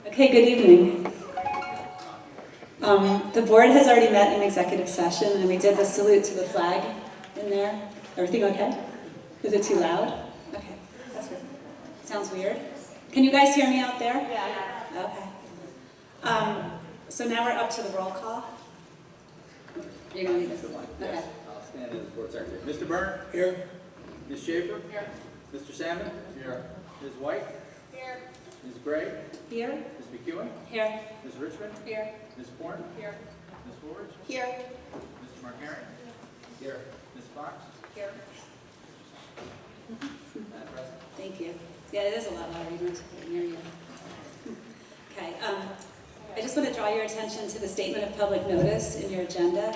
Okay, good evening. The board has already met in executive session, and we did the salute to the flag in there. Everything okay? Is it too loud? Okay, that's good. Sounds weird. Can you guys hear me out there? Yeah. Okay. So now we're up to the roll call. You're going to need this one. Okay. Yes, I'll stand as the board secretary. Mr. Byrne? Here. Ms. Schaefer? Here. Mr. Salmon? Here. Ms. White? Here. Ms. Gray? Here? Ms. McEwen? Here. Ms. Richmond? Here. Ms. Horn? Here. Ms. Forge? Here. Mr. Markarian? Here. Ms. Fox? Here. Madam President? Thank you. Yeah, it is a lot louder, even near you. Okay, I just want to draw your attention to the statement of public notice in your agenda.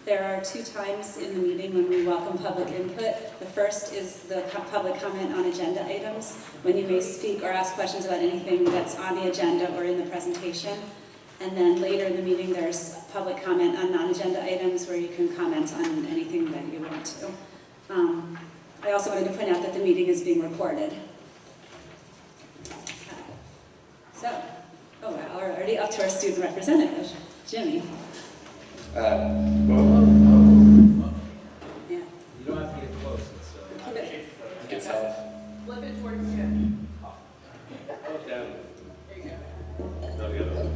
There are 2 times in the meeting when we welcome public input. The first is the public comment on agenda items, when you may speak or ask questions about anything that's on the agenda or in the presentation. And then later in the meeting, there's public comment on non-agenda items where you can comment on anything that you want to. I also wanted to point out that the meeting is being recorded. Okay. So, oh wow, we're already up to our student representative, Jimmy. Yeah. You don't have to get close. It's, Flip it towards Jim. down. There you go. No, the other one.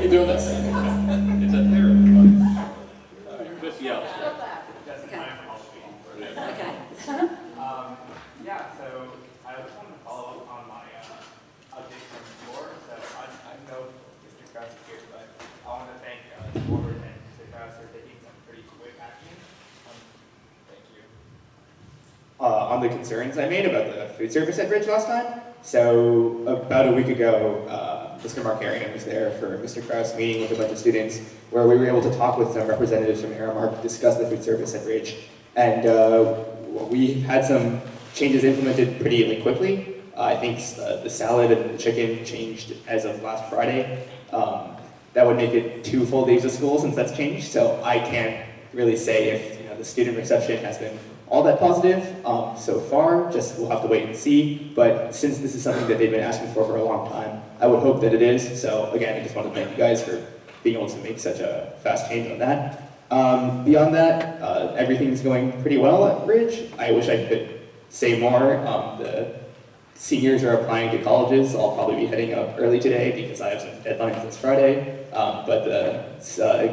You doing this? It's a therapy. Just yell. Okay. Yeah, so I just wanted to follow up on my update from before. So I know Mr. Krause is here, but I want to thank the board and Mr. Krause for taking some pretty quick action. Thank you. On the concerns I made about the food service at Bridge last time. So about a week ago, Mr. Markarian was there for Mr. Krause meeting with a bunch of students where we were able to talk with some representatives from Aramark to discuss the food service at Bridge. And we had some changes implemented pretty quickly. I think the salad and the chicken changed as of last Friday. That would make it 2 full days of school since that's changed. So I can't really say if the student reception has been all that positive so far. Just we'll have to wait and see. But since this is something that they've been asking for a long time, I would hope that it is. So again, I just want to thank you guys for being able to make such a fast change on that. Beyond that, everything's going pretty well at Bridge. I wish I could say more. The seniors are applying to colleges. I'll probably be heading up early today because I have some deadlines this Friday. But the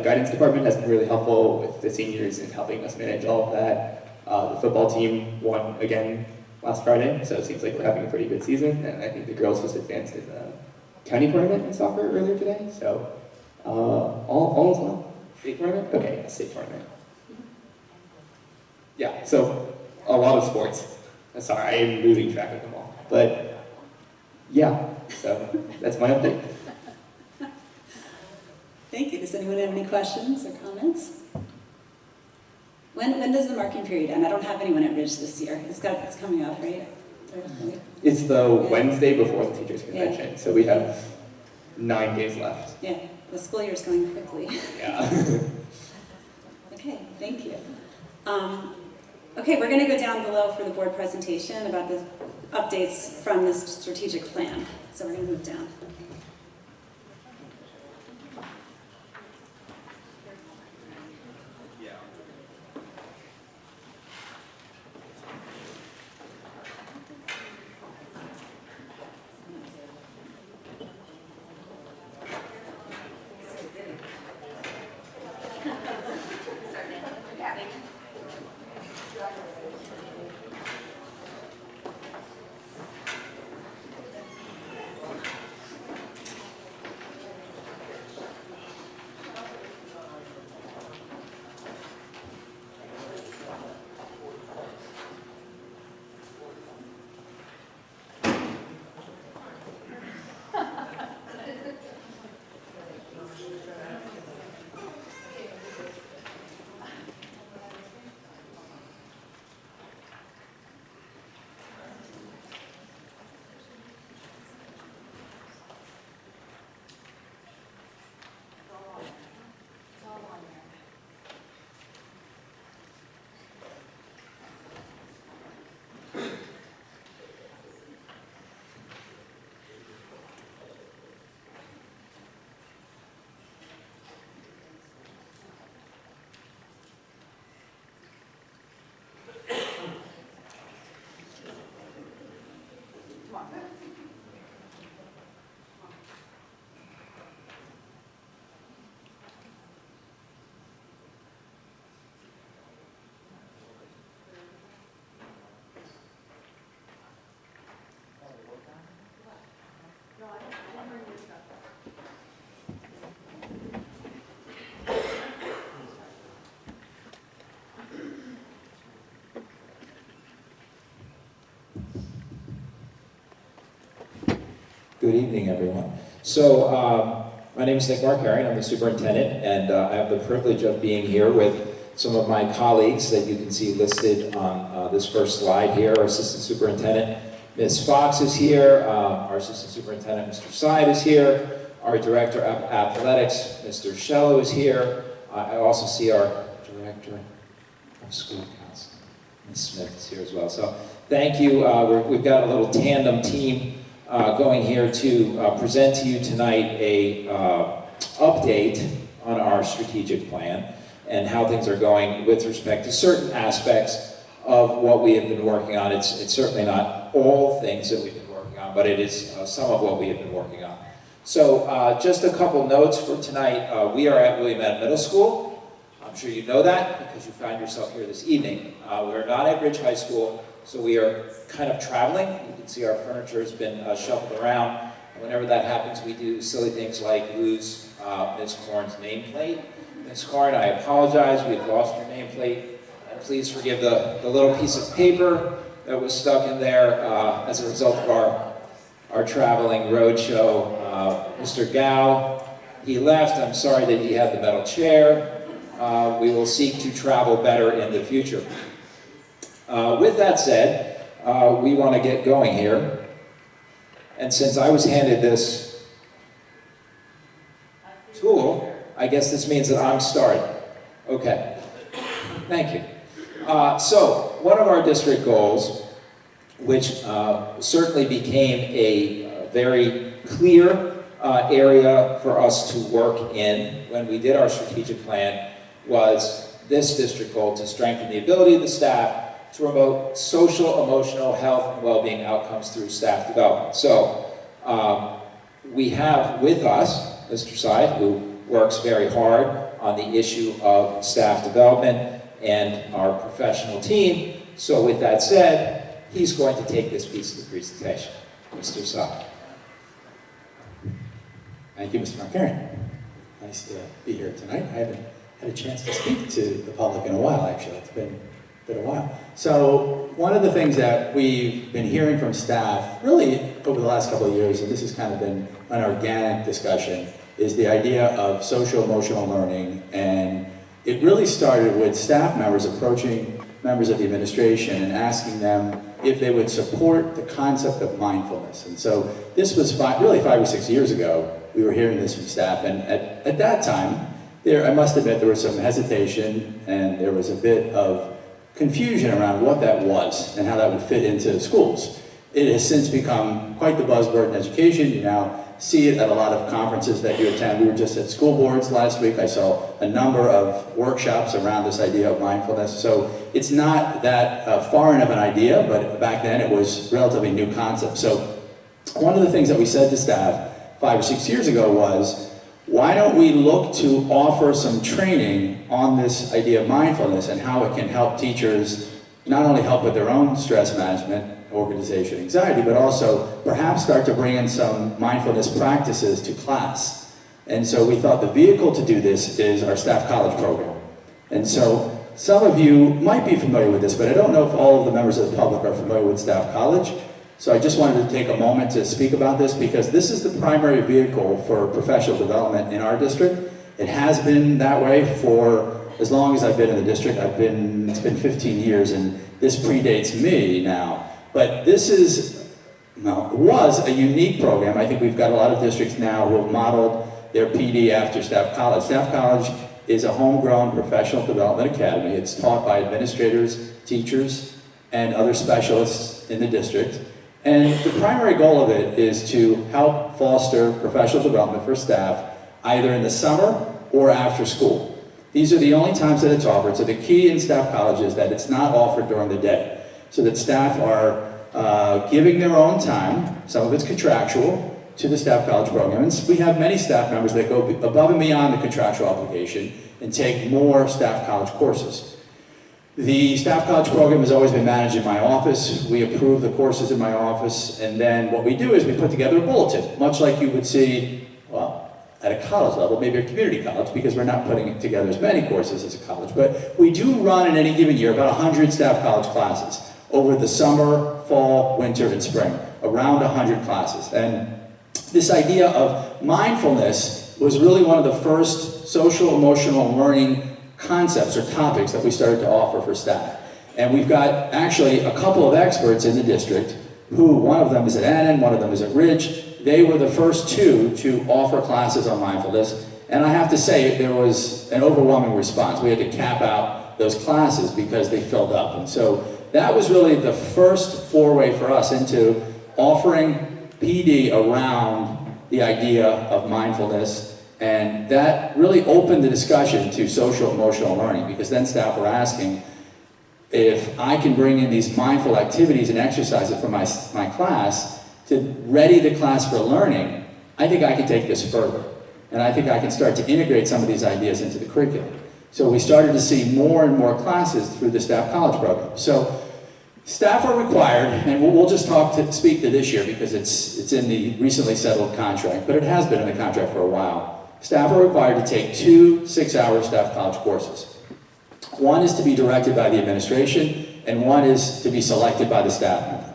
guidance department has been really helpful with the seniors in helping us manage all of that. The football team won again last Friday, so it seems like we're having a pretty good season. And I think the girls just advanced in the county tournament in soccer earlier today. So all is well. State tournament? Okay, yeah, state tournament. Yeah, so a lot of sports. Sorry, I am losing track of them all. But yeah, so that's my update. Thank you. Does anyone have any questions or comments? When does the marking period end? I don't have anyone at Ridge this year. It's coming up, right? It's the Wednesday before the teachers' convention, so we have 9 days left. Yeah, the school year's going quickly. Yeah. Okay, thank you. Okay, we're going to go down below for the board presentation about the updates from this strategic plan. So we're going to move down. Good evening, everyone. So, my name is Nick Markarian. I'm the superintendent, and I have the privilege of being here with some of my colleagues that you can see listed on this first slide here. Our assistant superintendent, Ms. Fox, is here. Our assistant superintendent, Mr. Seid, is here. Our director of athletics, Mr. Shello, is here. I also see our director of school counseling, Ms. Smith, is here as well. So, thank you. We've got a little tandem team going here to present to you tonight a update on our strategic plan and how things are going with respect to certain aspects of what we have been working on. It's certainly not all things that we've been working on, but it is some of what we have been working on. So just a couple notes for tonight. We are at William Adams Middle School. I'm sure you know that because you found yourself here this evening. We're not at Ridge High School, so we are kind of traveling. You can see our furniture has been shuffled around. And whenever that happens, we do silly things like lose Ms. Korn's nameplate. Ms. Korn, I apologize, we've lost your nameplate. And please forgive the little piece of paper that was stuck in there as a result of our traveling road show. Mr. Gao, he left. I'm sorry that he had the metal chair. We will seek to travel better in the future. With that said, we want to get going here. And since I was handed this tool, I guess this means that I'm starting. Okay, thank you. So, one of our district goals, which certainly became a very clear area for us to work in when we did our strategic plan, was this district goal to strengthen the ability of the staff to promote social, emotional, health, and well-being outcomes through staff development. So, we have with us Mr. Seid, who works very hard on the issue of staff development and our professional team. So with that said, he's going to take this piece of the presentation. Mr. Seid. Thank you, Mr. Markarian. Nice to be here tonight. I haven't had a chance to speak to the public in a while, actually. It's been a while. So one of the things that we've been hearing from staff really over the last couple of years, and this has kind of been an organic discussion, is the idea of social emotional learning. And it really started with staff members approaching members of the administration and asking them if they would support the concept of mindfulness. And so this was really 5 or 6 years ago, we were hearing this from staff. And at that time, I must admit there was some hesitation and there was a bit of confusion around what that was and how that would fit into schools. It has since become quite the buzzword in education. You now see it at a lot of conferences that you attend. We were just at school boards last week. I saw a number of workshops around this idea of mindfulness. So it's not that foreign of an idea, but back then it was relatively new concept. So one of the things that we said to staff 5 or 6 years ago was, why don't we look to offer some training on this idea of mindfulness and how it can help teachers not only help with their own stress management, organization, anxiety, but also perhaps start to bring in some mindfulness practices to class. And so we thought the vehicle to do this is our staff college program. And so some of you might be familiar with this, but I don't know if all of the members of the public are familiar with staff college. So I just wanted to take a moment to speak about this because this is the primary vehicle for professional development in our district. It has been that way for as long as I've been in the district. It's been 15 years and this predates me now. But this was a unique program. I think we've got a lot of districts now who have modeled their PD after Staff College. Staff College is a homegrown professional development academy. It's taught by administrators, teachers, and other specialists in the district. And the primary goal of it is to help foster professional development for staff either in the summer or after school. These are the only times that it's offered. So the key in Staff College is that it's not offered during the day, so that staff are giving their own time, some of it's contractual, to the Staff College program. And we have many staff members that go above and beyond the contractual obligation and take more Staff College courses. The Staff College program has always been managed in my office. We approve the courses in my office, and then what we do is we put together a bulletin, much like you would see, well, at a college level, maybe a community college, because we're not putting together as many courses as a college, but we do run in any given year about 100 Staff College classes over the summer, fall, winter, and spring, around 100 classes. And this idea of mindfulness was really one of the first social emotional learning concepts or topics that we started to offer for staff. And we've got actually a couple of experts in the district who, one of them is at Annan, one of them is at Ridge. They were the first two to offer classes on mindfulness. And I have to say, there was an overwhelming response. We had to cap out those classes because they filled up. And so that was really the first foray for us into offering PD around the idea of mindfulness. And that really opened the discussion to social emotional learning, because then staff were asking, if I can bring in these mindful activities and exercises for my class to ready the class for learning, I think I can take this further. And I think I can start to integrate some of these ideas into the curriculum. So we started to see more and more classes through the staff college program. So staff are required, and we'll just speak to this year because it's in the recently settled contract, but it has been in the contract for a while. Staff are required to take 2 6-hour staff college courses. One is to be directed by the administration, and one is to be selected by the staff member.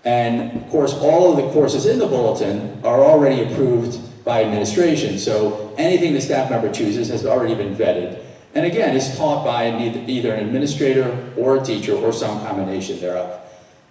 And of course, all of the courses in the bulletin are already approved by administration, so anything the staff member chooses has already been vetted. And again, it's taught by either an administrator or a teacher or some combination thereof.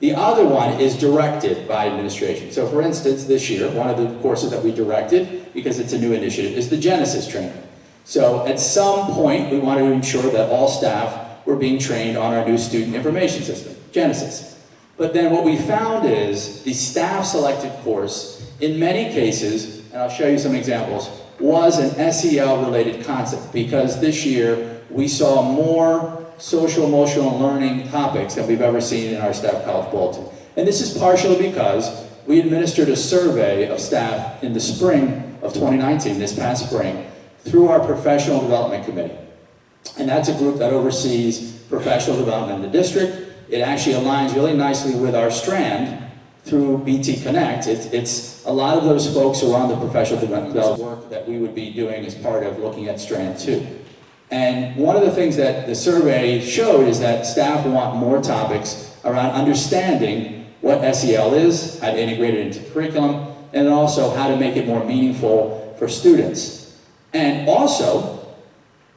The other one is directed by administration. So for instance, this year, one of the courses that we directed, because it's a new initiative, is the Genesis training. So at some point, we wanted to ensure that all staff were being trained on our new student information system, Genesis. But then what we found is the staff-selected course, in many cases, and I'll show you some examples, was an SEL-related concept, because this year we saw more social-emotional learning topics than we've ever seen in our staff college bulletin. And this is partially because we administered a survey of staff in the spring of 2019, this past spring, through our professional development committee. And that's a group that oversees professional development in the district. It actually aligns really nicely with our strand through BT Connect. It's a lot of those folks who are on the professional development work that we would be doing as part of looking at strand 2. And one of the things that the survey showed is that staff want more topics around understanding what SEL is, how to integrate it into curriculum, and also how to make it more meaningful for students. And also,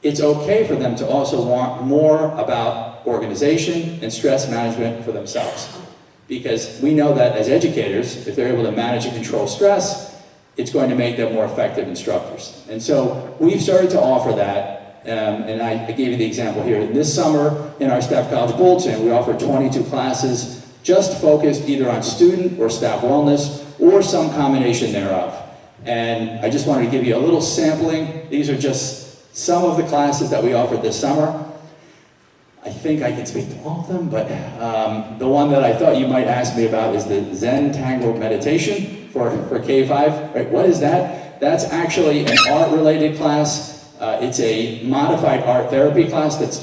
it's okay for them to also want more about organization and stress management for themselves. Because we know that as educators, if they're able to manage and control stress, it's going to make them more effective instructors. And so we've started to offer that, and I gave you the example here. This summer, in our staff college bulletin, we offered 22 classes just focused either on student or staff wellness or some combination thereof. And I just wanted to give you a little sampling. These are just some of the classes that we offered this summer. I think I can speak to all of them, but the one that I thought you might ask me about is the Zen Tango meditation for K-5. Right? What is that? That's actually an art-related class. It's a modified art therapy class that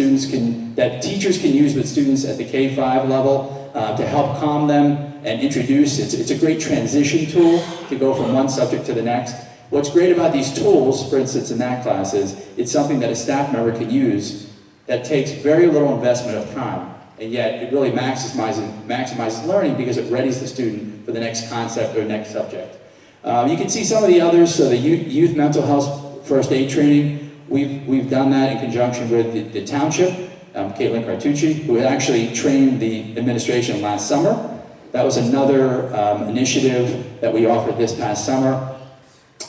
teachers can use with students at the K-5 level to help calm them and introduce. It's a great transition tool to go from one subject to the next. What's great about these tools, for instance, in that class, is it's something that a staff member can use that takes very little investment of time, and yet it really maximizes learning because it readies the student for the next concept or next subject. You can see some of the others. So the youth mental health first aid training, we've done that in conjunction with the township, Caitlin Cartucci, who had actually trained the administration last summer. That was another initiative that we offered this past summer.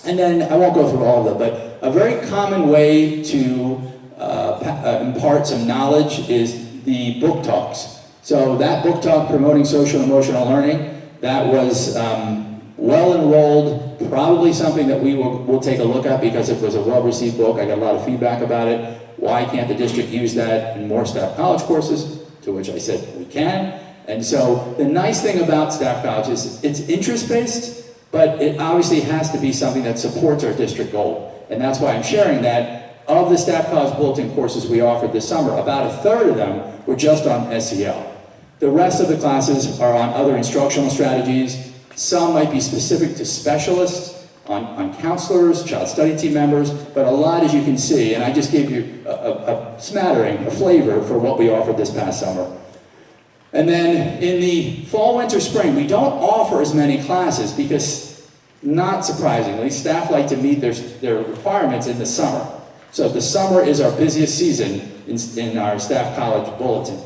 And then, I won't go through all of them, but a very common way to impart some knowledge is the book talks. So that book talk, Promoting Social and Emotional Learning, that was well enrolled, probably something that we will take a look at because it was a well-received book. I got a lot of feedback about it. Why can't the district use that in more staff college courses? To which I said, we can. And so the nice thing about staff college is it's interest-based, but it obviously has to be something that supports our district goal. And that's why I'm sharing that. Of the staff college bulletin courses we offered this summer, about a third of them were just on SEL. The rest of the classes are on other instructional strategies. Some might be specific to specialists, on counselors, child study team members, but a lot, as you can see, and I just gave you a smattering, a flavor for what we offered this past summer. And then in the fall, winter, spring, we don't offer as many classes because not surprisingly, staff like to meet their requirements in the summer. So the summer is our busiest season in our staff college bulletin.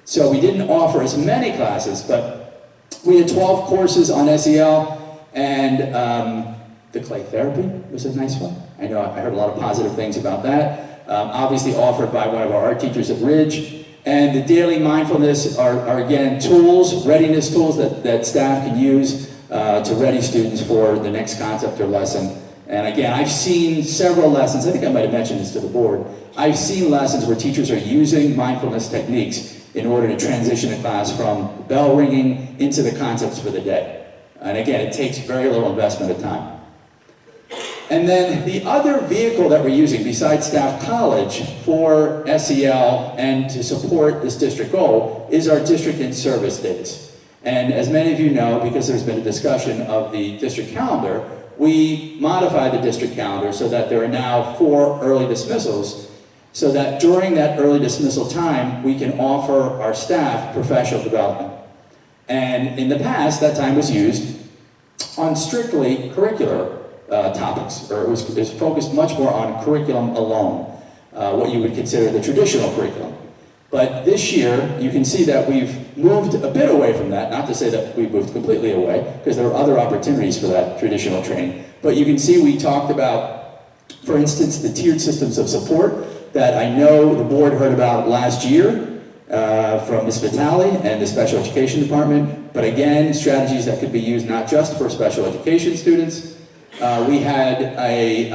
So we didn't offer as many classes, but we had 12 courses on SEL, and the clay therapy was a nice one. I know I heard a lot of positive things about that. Obviously offered by one of our art teachers at Ridge. And the daily mindfulness are again, tools, readiness tools that staff can use to ready students for the next concept or lesson. And again, I've seen several lessons, I think I might have mentioned this to the board, I've seen lessons where teachers are using mindfulness techniques in order to transition a class from bell ringing into the concepts for the day. And again, it takes very little investment of time. And then the other vehicle that we're using besides Staff College for SEL and to support this district goal is our district in-service days. And as many of you know, because there's been a discussion of the district calendar, we modified the district calendar so that there are now 4 early dismissals, so that during that early dismissal time, we can offer our staff professional development. And in the past, that time was used on strictly curricular topics, or it was focused much more on curriculum alone, what you would consider the traditional curriculum. But this year, you can see that we've moved a bit away from that, not to say that we've moved completely away, because there are other opportunities for that traditional training. But you can see we talked about, for instance, the tiered systems of support that I know the board heard about last year from Ms. Vitale and the special education department. But again, strategies that could be used not just for special education students. We had a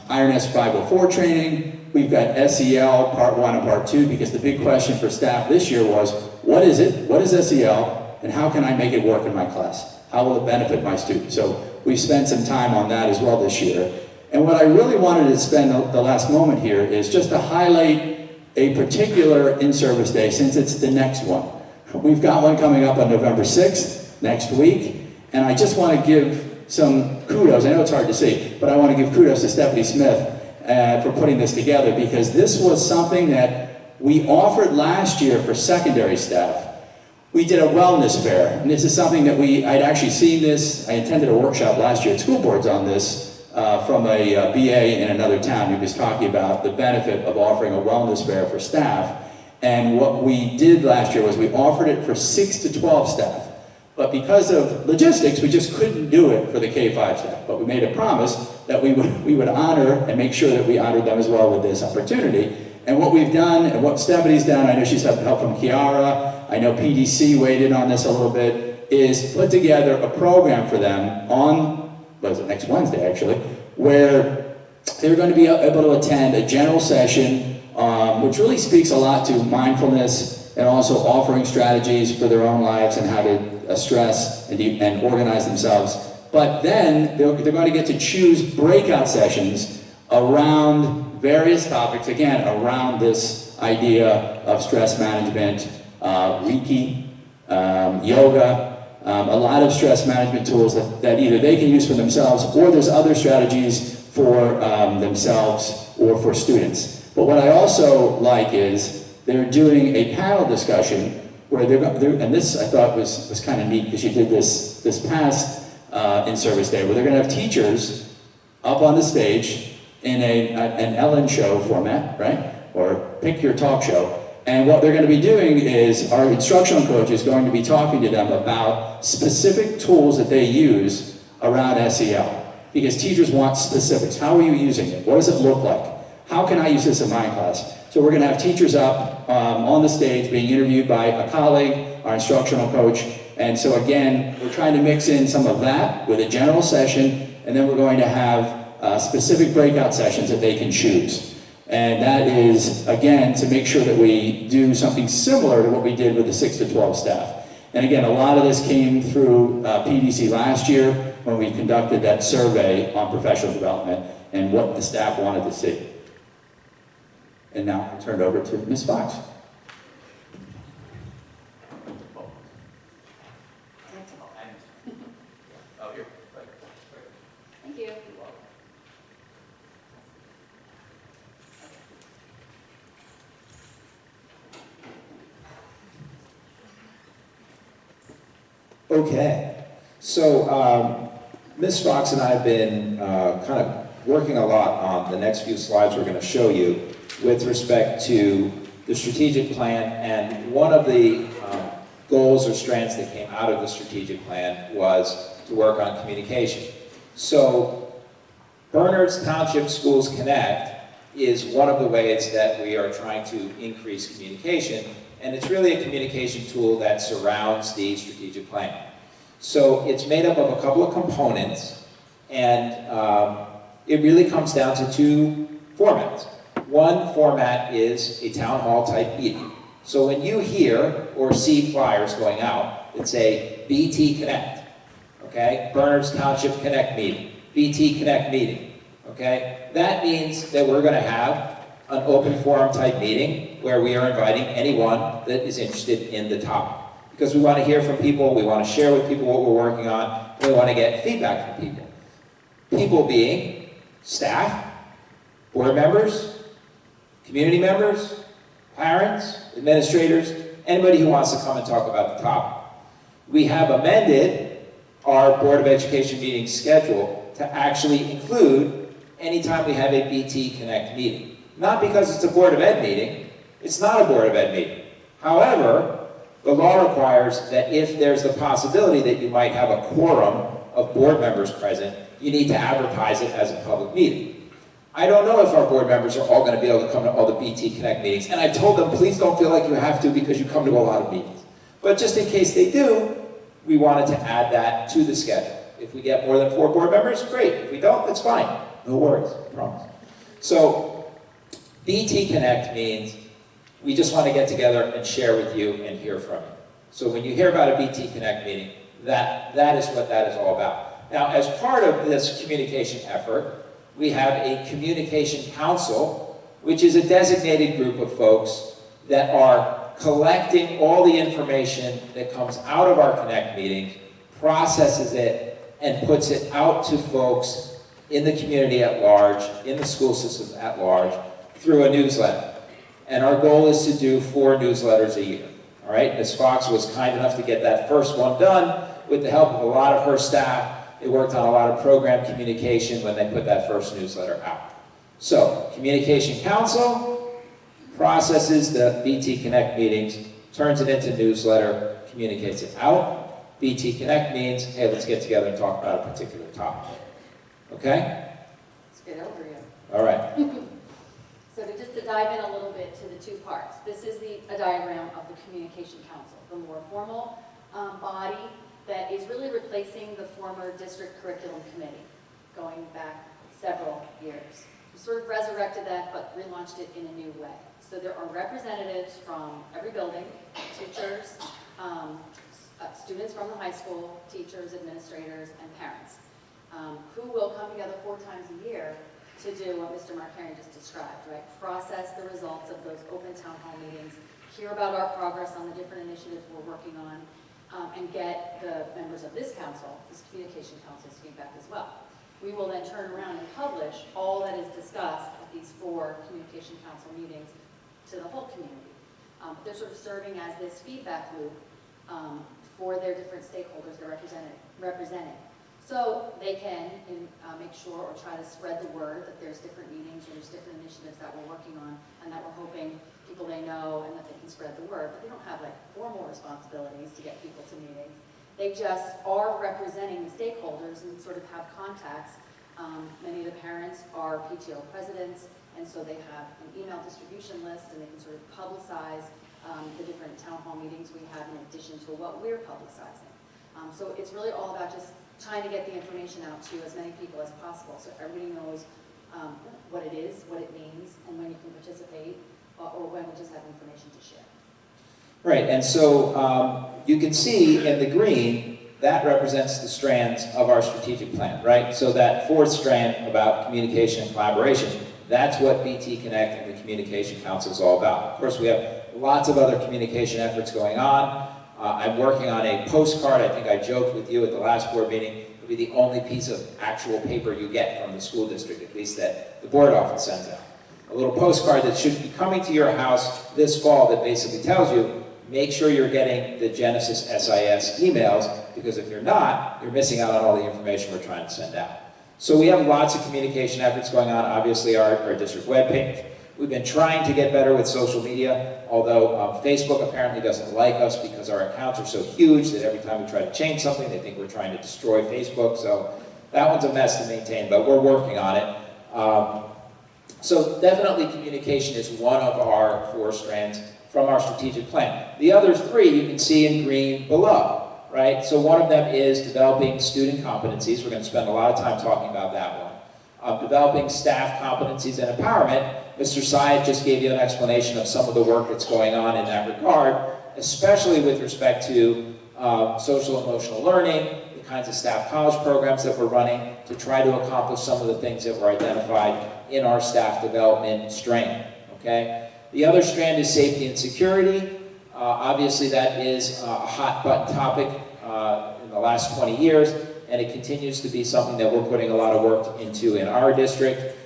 IRNS 504 training. We've got SEL Part 1 and Part 2, because the big question for staff this year was, what is it? What is SEL? And how can I make it work in my class? How will it benefit my students? So we've spent some time on that as well this year. And what I really wanted to spend the last moment here is just to highlight a particular in-service day, since it's the next one. We've got one coming up on November 6th, next week, and I just want to give some kudos. I know it's hard to see, but I want to give kudos to Stephanie Smith for putting this together, because this was something that we offered last year for secondary staff. We did a wellness fair, and this is something that I'd actually seen this. I attended a workshop last year at school boards on this from a BA in another town who was talking about the benefit of offering a wellness fair for staff. And what we did last year was we offered it for 6 to 12 staff. But because of logistics, we just couldn't do it for the K-5 staff. But we made a promise that we would honor and make sure that we honored them as well with this opportunity. And what we've done, and what Stephanie's done, I know she's had help from Kiara, I know PDC weighed in on this a little bit, is put together a program for them on, what is it, next Wednesday actually, where they're going to be able to attend a general session, which really speaks a lot to mindfulness and also offering strategies for their own lives and how to stress and organize themselves. But then they're going to get to choose breakout sessions around various topics, again, around this idea of stress management, Reiki, yoga, a lot of stress management tools that either they can use for themselves, or there's other strategies for themselves or for students. But what I also like is they're doing a panel discussion where and this I thought was kind of neat, because you did this past in-service day, where they're going to have teachers up on the stage in an Ellen show format, right? Or pick your talk show. And what they're going to be doing is our instructional coach is going to be talking to them about specific tools that they use around SEL. Because teachers want specifics. How are you using it? What does it look like? How can I use this in my class? So we're going to have teachers up on the stage being interviewed by a colleague, our instructional coach. And so again, we're trying to mix in some of that with a general session, and then we're going to have specific breakout sessions that they can choose. And that is, again, to make sure that we do something similar to what we did with the 6 to 12 staff. And again, a lot of this came through PDC last year when we conducted that survey on professional development and what the staff wanted to see. And now I'll turn it over to Ms. Fox. Thank you. Okay, so Ms. Fox and I have been kind of working a lot on the next few slides we're going to show you with respect to the strategic plan, and one of the goals or strands that came out of the strategic plan was to work on communication. So Bernard's Township Schools Connect is one of the ways that we are trying to increase communication, and it's really a communication tool that surrounds the strategic plan. So it's made up of a couple of components, and it really comes down to two formats. One format is a town hall type meeting. So when you hear or see flyers going out that say BT Connect, okay, Bernard's Township Connect meeting, BT Connect meeting, okay, that means that we're going to have an open forum type meeting where we are inviting anyone that is interested in the topic. Because we want to hear from people, we want to share with people what we're working on, and we want to get feedback from people. People being staff, board members, community members, parents, administrators, anybody who wants to come and talk about the topic. We have amended our Board of Education meeting schedule to actually include anytime we have a BT Connect meeting. Not because it's a Board of Ed meeting, it's not a Board of Ed meeting. However, the law requires that if there's the possibility that you might have a quorum of board members present, you need to advertise it as a public meeting. I don't know if our board members are all going to be able to come to all the BT Connect meetings, and I told them, please don't feel like you have to because you come to a lot of meetings. But just in case they do, we wanted to add that to the schedule. If we get more than 4 board members, great. If we don't, that's fine. No worries, I promise. So, BT Connect means we just want to get together and share with you and hear from you. So when you hear about a BT Connect meeting, that is what that is all about. Now, as part of this communication effort, we have a communication council, which is a designated group of folks that are collecting all the information that comes out of our Connect meetings, processes it, and puts it out to folks in the community at large, in the school system at large, through a newsletter. And our goal is to do 4 newsletters a year. All right, Ms. Fox was kind enough to get that first one done with the help of a lot of her staff. They worked on a lot of program communication when they put that first newsletter out. So, Communication Council processes the BT Connect meetings, turns it into newsletter, communicates it out. BT Connect means, hey, let's get together and talk about a particular topic. Okay? Let's get over you. All right. So just to dive in a little bit to the 2 parts. This is a diagram of the Communication Council, the more formal body that is really replacing the former District Curriculum Committee, going back several years. We sort of resurrected that, but relaunched it in a new way. So there are representatives from every building, teachers, students from the high school, teachers, administrators, and parents, who will come together 4 times a year to do what Mr. Markarian just described, right? Process the results of those open town hall meetings, hear about our progress on the different initiatives we're working on, and get the members of this council, this communication council's feedback as well. We will then turn around and publish all that is discussed at these 4 communication council meetings to the whole community. They're sort of serving as this feedback loop for their different stakeholders they're representing. So they can make sure or try to spread the word that there's different meetings or there's different initiatives that we're working on and that we're hoping people they know and that they can spread the word. But they don't have like formal responsibilities to get people to meetings. They just are representing the stakeholders and sort of have contacts. Many of the parents are PTO presidents, and so they have an email distribution list and they can sort of publicize the different town hall meetings we have in addition to what we're publicizing. So it's really all about just trying to get the information out to as many people as possible so everybody knows what it is, what it means, and when you can participate, or when we just have information to share. Right, and so you can see in the green, that represents the strands of our strategic plan, right? So that 4th strand about communication and collaboration, that's what BT Connect and the Communication Council is all about. Of course, we have lots of other communication efforts going on. I'm working on a postcard. I think I joked with you at the last board meeting. It'll be the only piece of actual paper you get from the school district, at least that the board often sends out. A little postcard that should be coming to your house this fall that basically tells you make sure you're getting the Genesis SIS emails, because if you're not, you're missing out on all the information we're trying to send out. So we have lots of communication efforts going on. Obviously, our district webpage. We've been trying to get better with social media, although Facebook apparently doesn't like us because our accounts are so huge that every time we try to change something, they think we're trying to destroy Facebook. So that one's a mess to maintain, but we're working on it. So definitely communication is one of our 4 strands from our strategic plan. The other 3 you can see in green below, right? So one of them is developing student competencies. We're going to spend a lot of time talking about that one. Developing staff competencies and empowerment. Mr. Syed just gave you an explanation of some of the work that's going on in that regard, especially with respect to social emotional learning, the kinds of staff college programs that we're running to try to accomplish some of the things that were identified in our staff development strand, okay? The other strand is safety and security. Obviously that is a hot button topic in the last 20 years, and it continues to be something that we're putting a lot of work into in our district.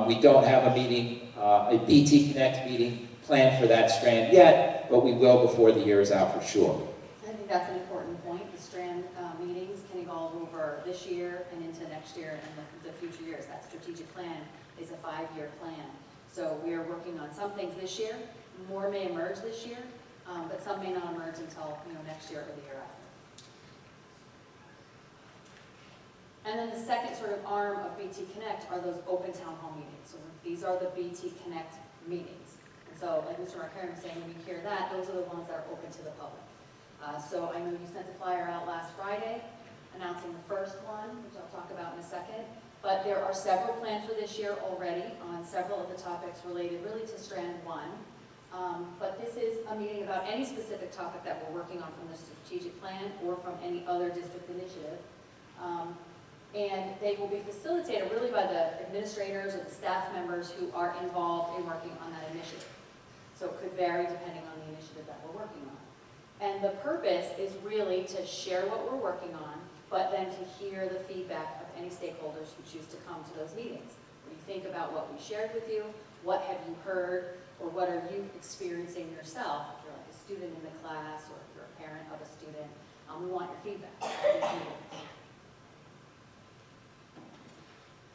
We don't have a meeting, a BT Connect meeting planned for that strand yet, but we will before the year is out for sure. I think that's an important point. The strand meetings can evolve over this year and into next year and the future years. That strategic plan is a 5-year plan. So we are working on some things this year. More may emerge this year, but some may not emerge until next year or the year after. And then the second sort of arm of BT Connect are those open town hall meetings. So these are the BT Connect meetings. And so like Mr. Marquardt was saying, when you hear that, those are the ones that are open to the public. So I know you sent a flyer out last Friday announcing the first one, which I'll talk about in a second. But there are several planned for this year already on several of the topics related really to Strand 1. But this is a meeting about any specific topic that we're working on from the strategic plan or from any other district initiative. And they will be facilitated really by the administrators or the staff members who are involved in working on that initiative. So it could vary depending on the initiative that we're working on. And the purpose is really to share what we're working on, but then to hear the feedback of any stakeholders who choose to come to those meetings. Where you think about what we shared with you, what have you heard, or what are you experiencing yourself, if you're like a student in the class or if you're a parent of a student. We want your feedback.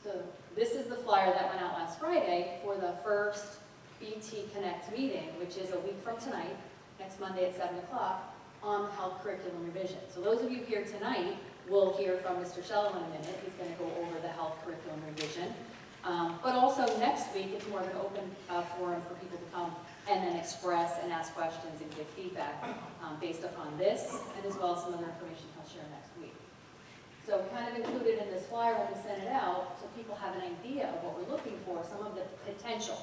So this is the flyer that went out last Friday for the first BT Connect meeting, which is a week from tonight, next Monday at 7 o'clock, on health curriculum revision. So those of you here tonight will hear from Mr. Shellow in a minute. He's going to go over the health curriculum revision. But also next week, it's more of an open forum for people to come and then express and ask questions and give feedback based upon this, and as well as some other information he'll share next week. So we kind of included in this flyer when we sent it out, so people have an idea of what we're looking for, some of the potential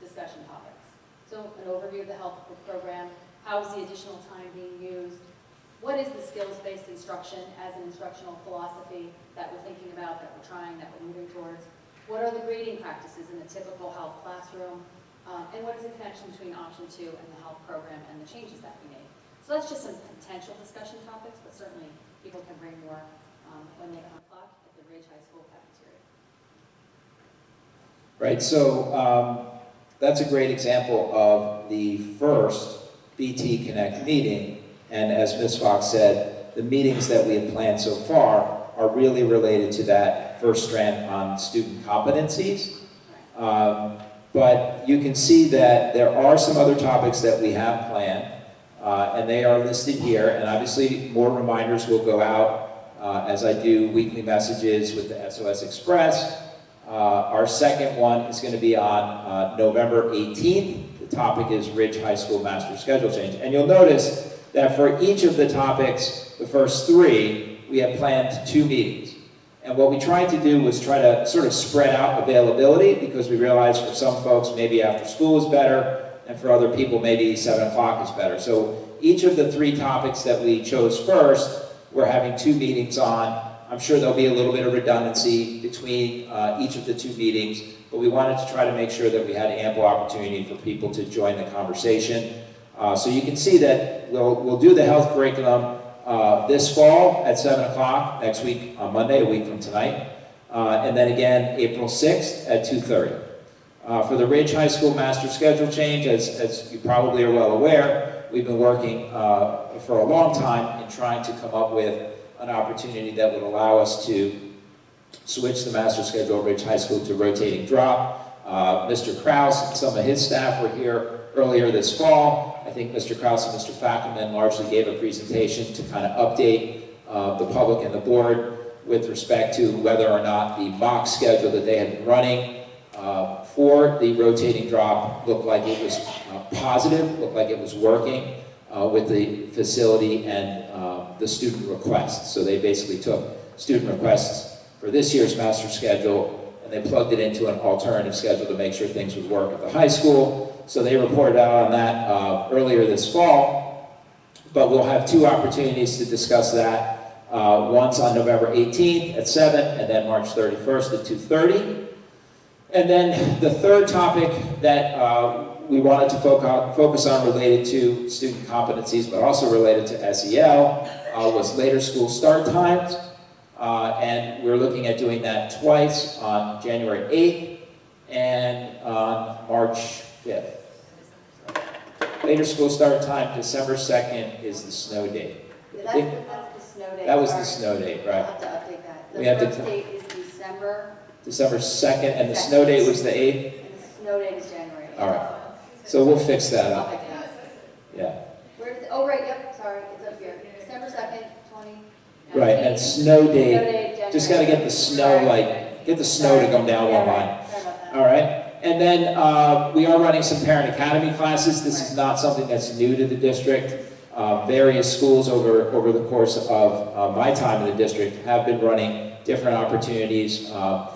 discussion topics. So an overview of the health program, how is the additional time being used, what is the skills-based instruction as an instructional philosophy that we're thinking about, that we're trying, that we're moving towards, what are the grading practices in the typical health classroom, and what is the connection between option 2 and the health program and the changes that we made. So that's just some potential discussion topics, but certainly people can bring more when they come o'clock at the Ridge High School cafeteria. Right, so that's a great example of the first BT Connect meeting, and as Ms. Fox said, the meetings that we have planned so far are really related to that first strand on student competencies. But you can see that there are some other topics that we have planned, and they are listed here, and obviously more reminders will go out as I do weekly messages with the SOS Express. Our second one is going to be on November 18th. The topic is Ridge High School Master Schedule Change. And you'll notice that for each of the topics, the first 3, we have planned 2 meetings. And what we tried to do was try to sort of spread out availability, because we realized for some folks maybe after school is better, and for other people maybe 7 o'clock is better. So each of the 3 topics that we chose first, we're having 2 meetings on. I'm sure there'll be a little bit of redundancy between each of the 2 meetings, but we wanted to try to make sure that we had ample opportunity for people to join the conversation. So you can see that we'll do the health curriculum this fall at 7 o'clock, next week on Monday, a week from tonight, and then again April 6th at 2:30. For the Ridge High School Master Schedule Change, as you probably are well aware, we've been working for a long time in trying to come up with an opportunity that would allow us to switch the master schedule at Ridge High School to rotating drop. Mr. Kraus and some of his staff were here earlier this fall. I think Mr. Kraus and Mr. Fackelman largely gave a presentation to kind of update the public and the board with respect to whether or not the mock schedule that they had been running for the rotating drop looked like it was positive, looked like it was working with the facility and the student requests. So they basically took student requests for this year's master schedule and they plugged it into an alternative schedule to make sure things would work at the high school. So they reported out on that earlier this fall, but we'll have two opportunities to discuss that. Once on November 18th at 7 and then March 31st at 2:30. And then the third topic that we wanted to focus on related to student competencies, but also related to SEL, was later school start times. And we're looking at doing that twice on January 8th and on March 5th. Later school start time, December 2nd is the snow date. Yeah, that's the snow date. That was the Sorry. snow date, I'll right? have to update that. We The have to first co- date is December, December 2nd, and the snow date was the 8th? and the snow date is January. All right. So we'll fix that I'll up, fix that. yeah. Where is it? Oh, right, yep, sorry, it's up here. December 2nd, 20. Right, and snow date, January. just gotta get the snow, like, get the snow to come down one line. Sorry about that. All right, and then we are running some parent academy classes. This is not something that's new to the district. Various schools over the course of my time in the district have been running different opportunities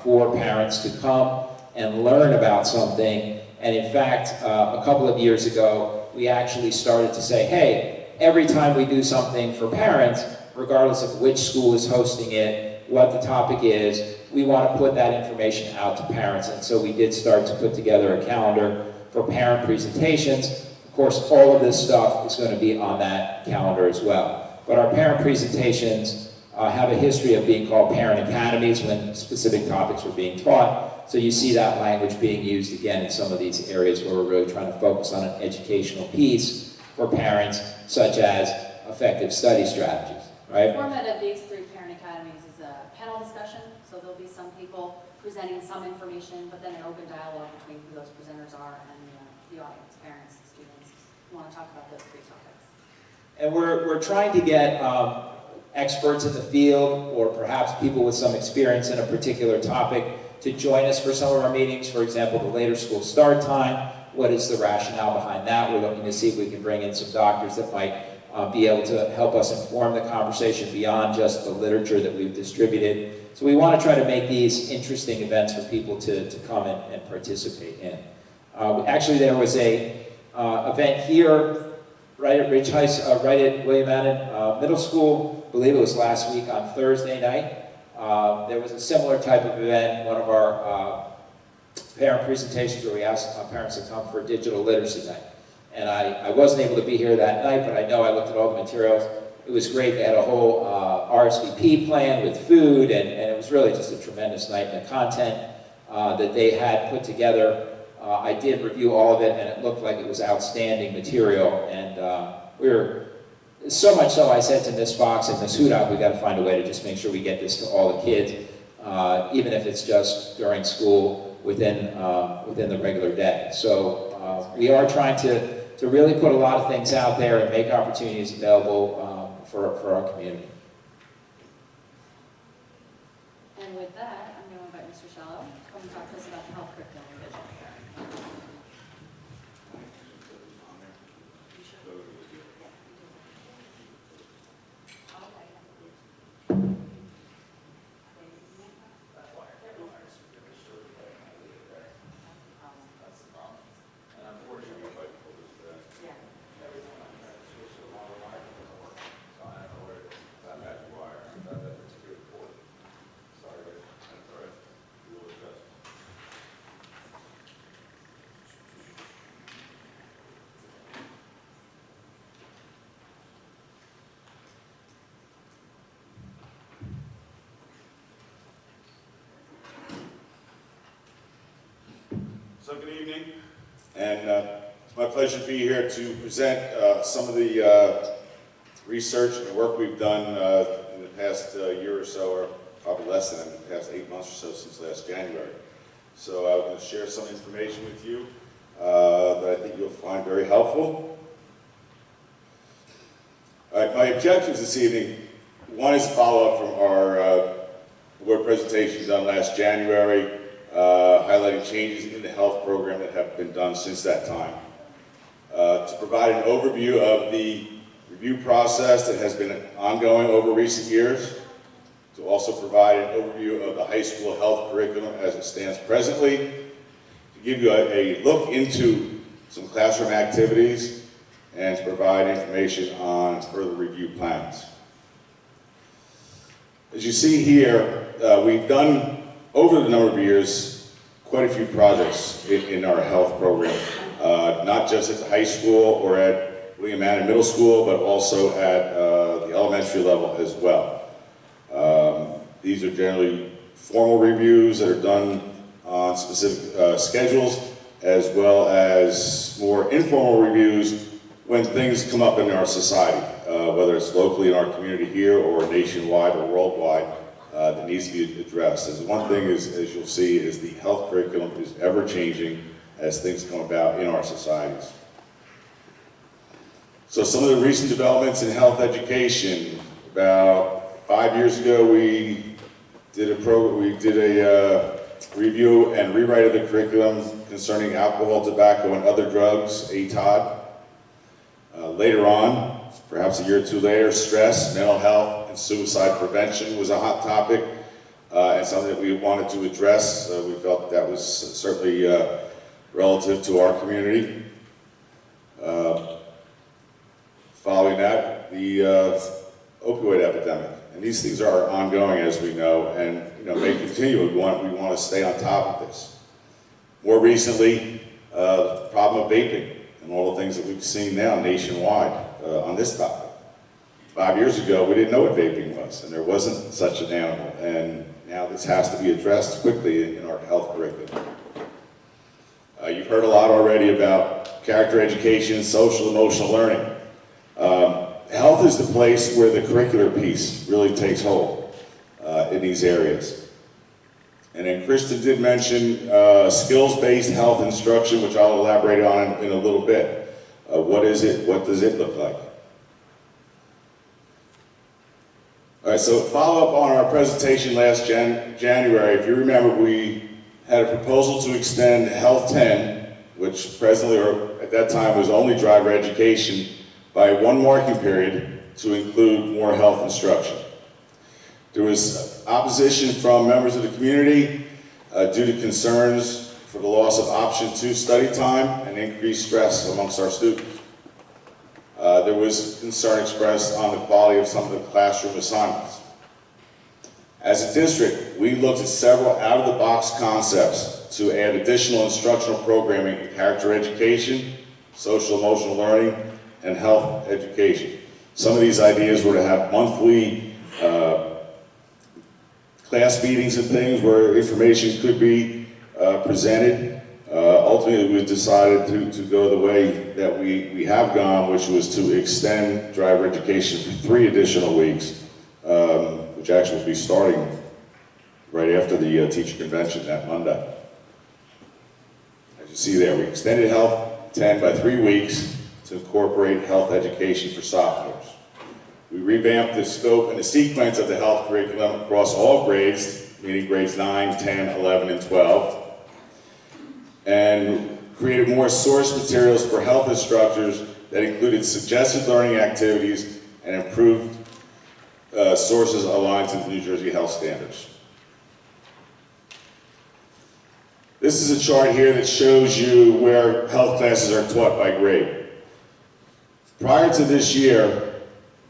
for parents to come and learn about something. And in fact, a couple of years ago, we actually started to say, hey, every time we do something for parents, regardless of which school is hosting it, what the topic is, we want to put that information out to parents. And so we did start to put together a calendar for parent presentations. Of course, all of this stuff is going to be on that calendar as well. But our parent presentations have a history of being called parent academies when specific topics were being taught. So you see that language being used again in some of these areas where we're really trying to focus on an educational piece for parents, such as effective study strategies, right? The format of these three parent academies is a panel discussion, so there'll be some people presenting some information, but then an open dialogue between who those presenters are and the audience, parents, students, who want to talk about those three topics. And we're trying to get experts in the field, or perhaps people with some experience in a particular topic, to join us for some of our meetings. For example, the later school start time. What is the rationale behind that? We're looking to see if we can bring in some doctors that might be able to help us inform the conversation beyond just the literature that we've distributed. So we want to try to make these interesting events for people to come and participate in. Actually, there was a event here right at right at William Allen Middle School. I believe it was last week on Thursday night. There was a similar type of event, one of our parent presentations where we asked parents to come for digital literacy night. And I wasn't able to be here that night, but I know I looked at all the materials. It was great. They had a whole RSVP plan with food, and it was really just a tremendous night. And the content that they had put together, I did review all of it, and it looked like it was outstanding material. And we were, so much so I said to Ms. Fox and Ms. Hudak, we got to find a way to just make sure we get this to all the kids, even if it's just during school within the regular day. So we are trying to really put a lot of things out there and make opportunities available for our community. And with that, I'm going to invite Mr. Shallow to come and talk to us about the health curriculum revision. So good evening, and it's my pleasure to be here to present some of the research and the work we've done in the past year or so, or probably less than the past 8 months or so since last January. So I'm going to share some information with you that I think you'll find very helpful. All right, my objectives this evening, one is a follow-up from our board presentation done last January, highlighting changes in the health program that have been done since that time. To provide an overview of the review process that has been ongoing over recent years, to also provide an overview of the high school health curriculum as it stands presently, to give you a look into some classroom activities, and to provide information on further review plans. As you see here, we've done, over the number of years, quite a few projects in our health program, not just at the high school or at William Manning Middle School, but also at the elementary level as well. These are generally formal reviews that are done on specific schedules, as well as more informal reviews when things come up in our society, whether it's locally in our community here or nationwide or worldwide, that needs to be addressed. As one thing is, as you'll see, is the health curriculum is ever changing as things come about in our societies. So some of the recent developments in health education. About 5 years ago, we did a review and rewrite of the curriculum concerning alcohol, tobacco, and other drugs, ATOD. Later on, perhaps a year or two later, stress, mental health, and suicide prevention was a hot topic, and something that we wanted to address. We felt that was certainly relative to our community. Following that, the opioid epidemic. And these things are ongoing, as we know, and may continue. We want to stay on top of this. More recently, the problem of vaping and all the things that we've seen now nationwide on this topic. 5 years ago, we didn't know what vaping was, and there wasn't such an animal. And now this has to be addressed quickly in our health curriculum. You've heard a lot already about character education, social emotional learning. Health is the place where the curricular piece really takes hold in these areas. And then Kristen did mention skills-based health instruction, which I'll elaborate on in a little bit. What is it? What does it look like? All right, so follow up on our presentation last January. If you remember, we had a proposal to extend Health 10, which presently, or at that time, was only driver education, by one marking period to include more health instruction. There was opposition from members of the community due to concerns for the loss of option 2 study time and increased stress amongst our students. There was concern expressed on the quality of some of the classroom assignments. As a district, we looked at several out-of-the-box concepts to add additional instructional programming in character education, social emotional learning, and health education. Some of these ideas were to have monthly class meetings and things where information could be presented. Ultimately, we decided to go the way that we have gone, which was to extend driver education for 3 additional weeks, which actually will be starting right after the teacher convention that Monday. As you see there, we extended Health 10 by 3 weeks to incorporate health education for sophomores. We revamped the scope and the sequence of the health curriculum across all grades, meaning grades 9, 10, 11, and 12, and created more source materials for health instructors that included suggested learning activities and improved sources aligned to the New Jersey health standards. This is a chart here that shows you where health classes are taught by grade. Prior to this year,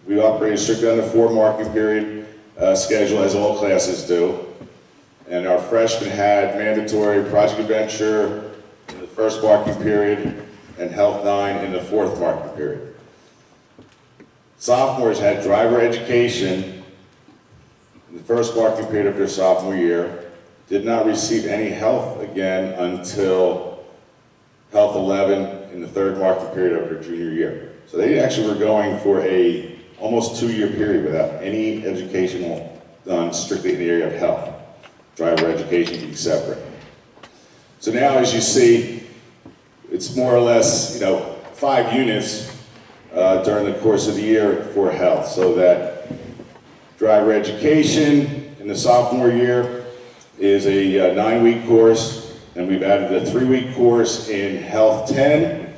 we operated strictly on the 4 marking period schedule, as all classes do. And our freshmen had mandatory project adventure in the 1st marking period and Health 9 in the 4th marking period. Sophomores had driver education in the 1st marking period of their sophomore year, did not receive any health again until Health 11 in the third marking period of their junior year. So they actually were going for a almost 2-year period without any educational done strictly in the area of health. Driver education being separate. So now, as you see, it's more or less, 5 units during the course of the year for health, so that driver education in the sophomore year is a 9-week course, and we've added a 3-week course in Health 10,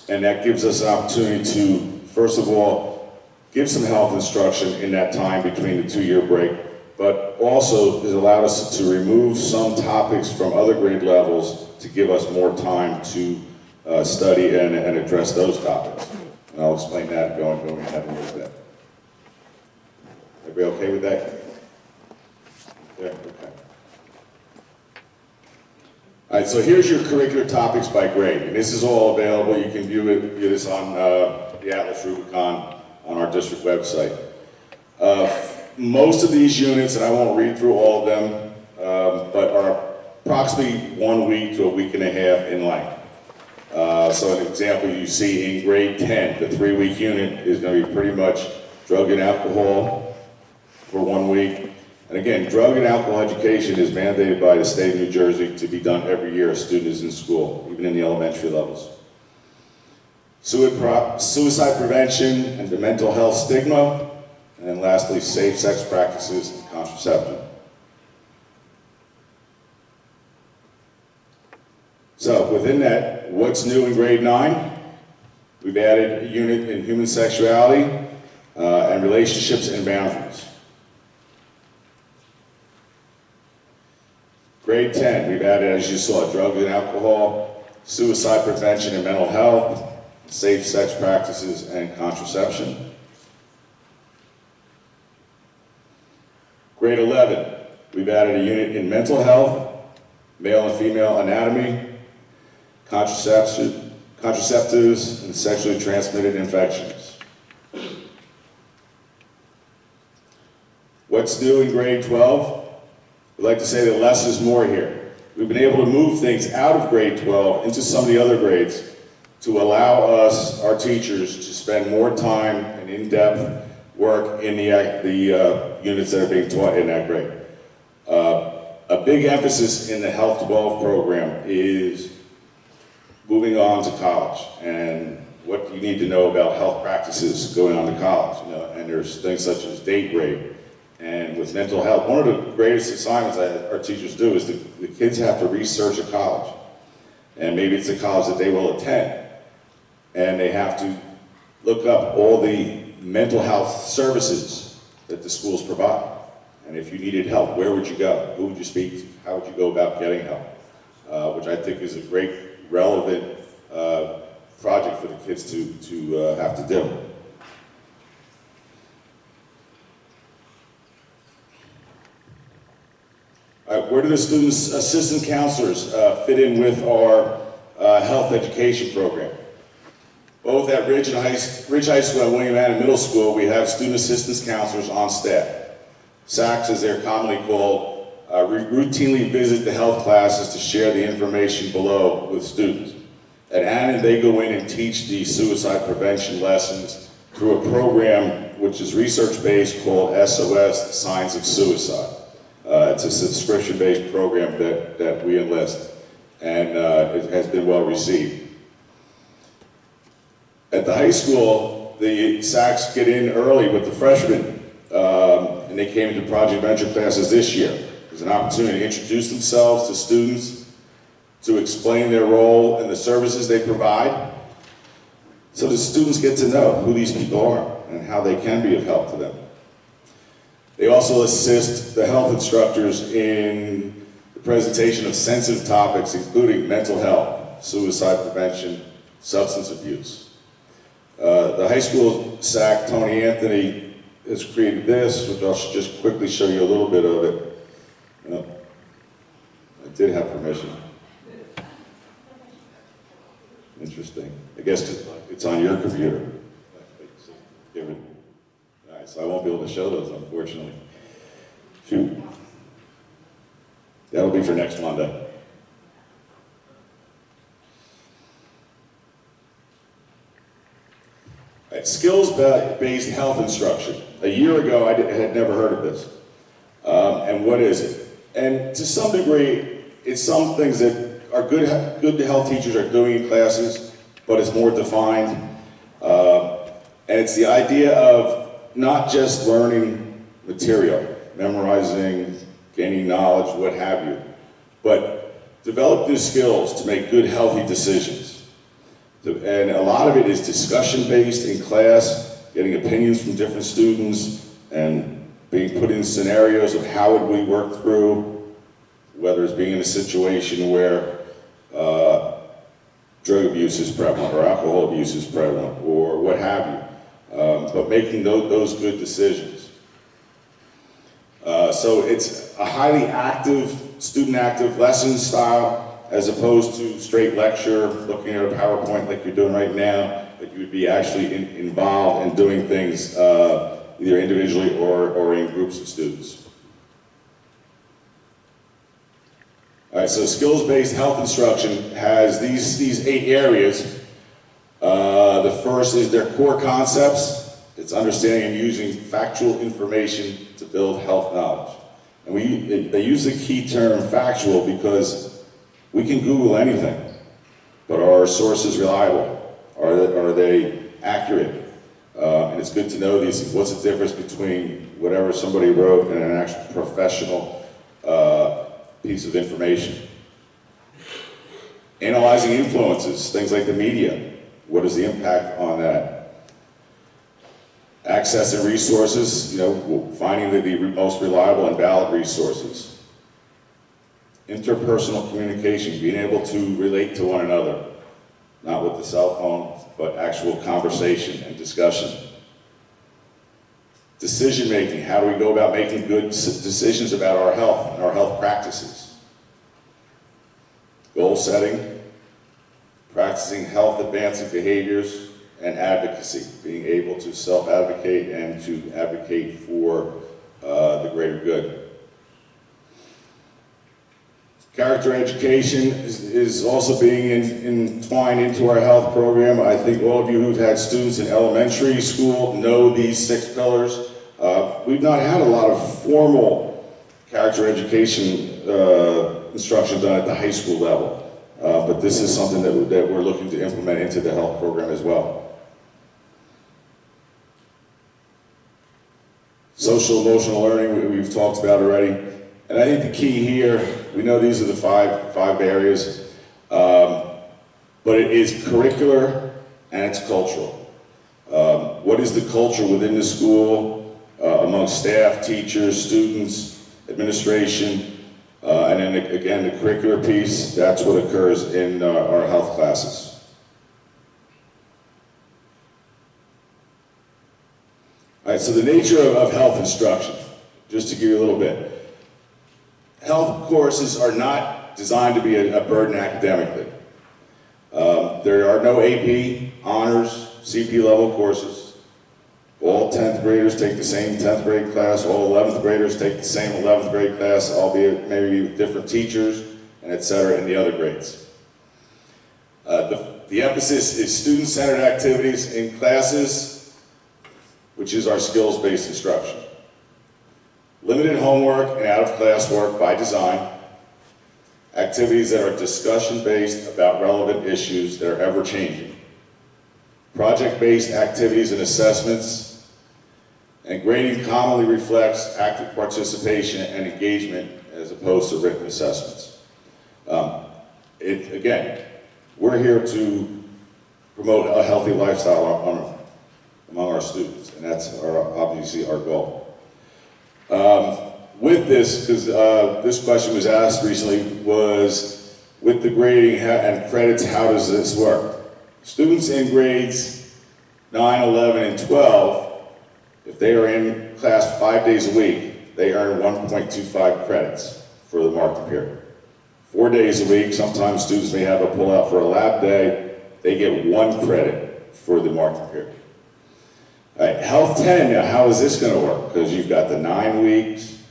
and that gives us an opportunity to, first of all, give some health instruction in that time between the 2-year break, but also has allowed us to remove some topics from other grade levels to give us more time to study and address those topics. And I'll explain that going ahead a little bit. Everybody okay with that? Yeah, okay. All right, so here's your curricular topics by grade, and this is all available. You can view this on the Atlas Rubicon on our district website. Most of these units, and I won't read through all of them, but are approximately 1 week to a week and a half in length. So an example you see in grade 10, the 3-week unit is going to be pretty much drug and alcohol for 1 week. And again, drug and alcohol education is mandated by the state of New Jersey to be done every year a student is in school, even in the elementary levels. Suicide prevention and the mental health stigma. And then lastly, safe sex practices and contraception. So within that, what's new in grade 9? We've added a unit in human sexuality and relationships and boundaries. Grade 10, we've added, as you saw, drugs and alcohol, suicide prevention and mental health, safe sex practices and contraception. Grade 11, we've added a unit in mental health, male and female anatomy, contraceptives, and sexually transmitted infections. What's new in grade 12? We'd like to say that less is more here. We've been able to move things out of grade 12 into some of the other grades to allow us, our teachers, to spend more time and in-depth work in the units that are being taught in that grade. A big emphasis in the Health 12 program is moving on to college and what you need to know about health practices going on to college. And there's things such as date rape. And with mental health, one of the greatest assignments that our teachers do is the kids have to research a college. And maybe it's a college that they will attend. And they have to look up all the mental health services that the schools provide. And if you needed help, where would you go? Who would you speak to? How would you go about getting help? Which I think is a great, relevant project for the kids to have to do. Where do the students' assistant counselors fit in with our health education program? Both at Ridge High School and William Annan Middle School, we have student assistance counselors on staff. SACs, as they're commonly called, routinely visit the health classes to share the information below with students. At Annan, they go in and teach the suicide prevention lessons through a program which is research-based called SOS, the Signs of Suicide. It's a subscription-based program that we enlist, and it has been well received. At the high school, the SACs get in early with the freshmen, and they came into Project Venture classes this year. There's an opportunity to introduce themselves to students, to explain their role and the services they provide, so the students get to know who these people are and how they can be of help to them. They also assist the health instructors in the presentation of sensitive topics, including mental health, suicide prevention, substance abuse. The high school SAC, Tony Anthony, has created this, which I'll just quickly show you a little bit of it. I did have permission. Interesting. I guess 'cause it's on your computer. So I won't be able to show those, unfortunately. Shoot. That'll be for next Monday. Skills-based health instruction. A year ago, I had never heard of this. And what is it? And to some degree, it's some things that are good health teachers are doing in classes, but it's more defined. And it's the idea of not just learning material, memorizing, gaining knowledge, what have you, but develop new skills to make good, healthy decisions. And a lot of it is discussion-based in class, getting opinions from different students, and being put in scenarios of how would we work through, whether it's being in a situation where drug abuse is prevalent, or alcohol abuse is prevalent, or what have you. But making those good decisions. So it's a highly active, student-active lesson style, as opposed to straight lecture, looking at a PowerPoint like you're doing right now, but you would be actually involved in doing things either individually or in groups of students. All right, so skills-based health instruction has these 8 areas. The first is their core concepts. It's understanding and using factual information to build health knowledge. And they use the key term factual because we can Google anything, but are our sources reliable? Are they accurate? And it's good to know these things. What's the difference between whatever somebody wrote and an actual professional piece of information? Analyzing influences, things like the media. What is the impact on that? Accessing resources, finding the most reliable and valid resources. Interpersonal communication, being able to relate to one another, not with the cell phone, but actual conversation and discussion. Decision making, how do we go about making good decisions about our health and our health practices? Goal setting, practicing health advancing behaviors, and advocacy, being able to self-advocate and to advocate for the greater good. Character education is also being entwined into our health program. I think all of you who've had students in elementary school know these 6 pillars. We've not had a lot of formal character education instruction done at the high school level, but this is something that we're looking to implement into the health program as well. Social emotional learning, we've talked about already. And I think the key here, we know these are the five areas, but it is curricular and it's cultural. What is the culture within the school, among staff, teachers, students, administration, and then again, the curricular piece, that's what occurs in our health classes. All right, so the nature of health instruction, just to give you a little bit. Health courses are not designed to be a burden academically. There are no AP, honors, CP level courses. All 10th graders take the same 10th grade class, all 11th graders take the same 11th grade class, albeit maybe with different teachers, and et cetera, in the other grades. The emphasis is student-centered activities in classes, which is our skills-based instruction. Limited homework and out-of-class work by design. Activities that are discussion-based about relevant issues that are ever-changing. Project-based activities and assessments. And grading commonly reflects active participation and engagement as opposed to written assessments. Again, we're here to promote a healthy lifestyle among our students, and that's obviously our goal. With this, because this question was asked recently, was with the grading and credits, how does this work? Students in grades 9, 11, and 12, if they are in class 5 days a week, they earn 1.25 credits for the marking period. 4 days a week, sometimes students may have a pullout for a lab day, they get 1 credit for the marking period. All right, Health 10, now how is this going to work? Because you've got the 9 weeks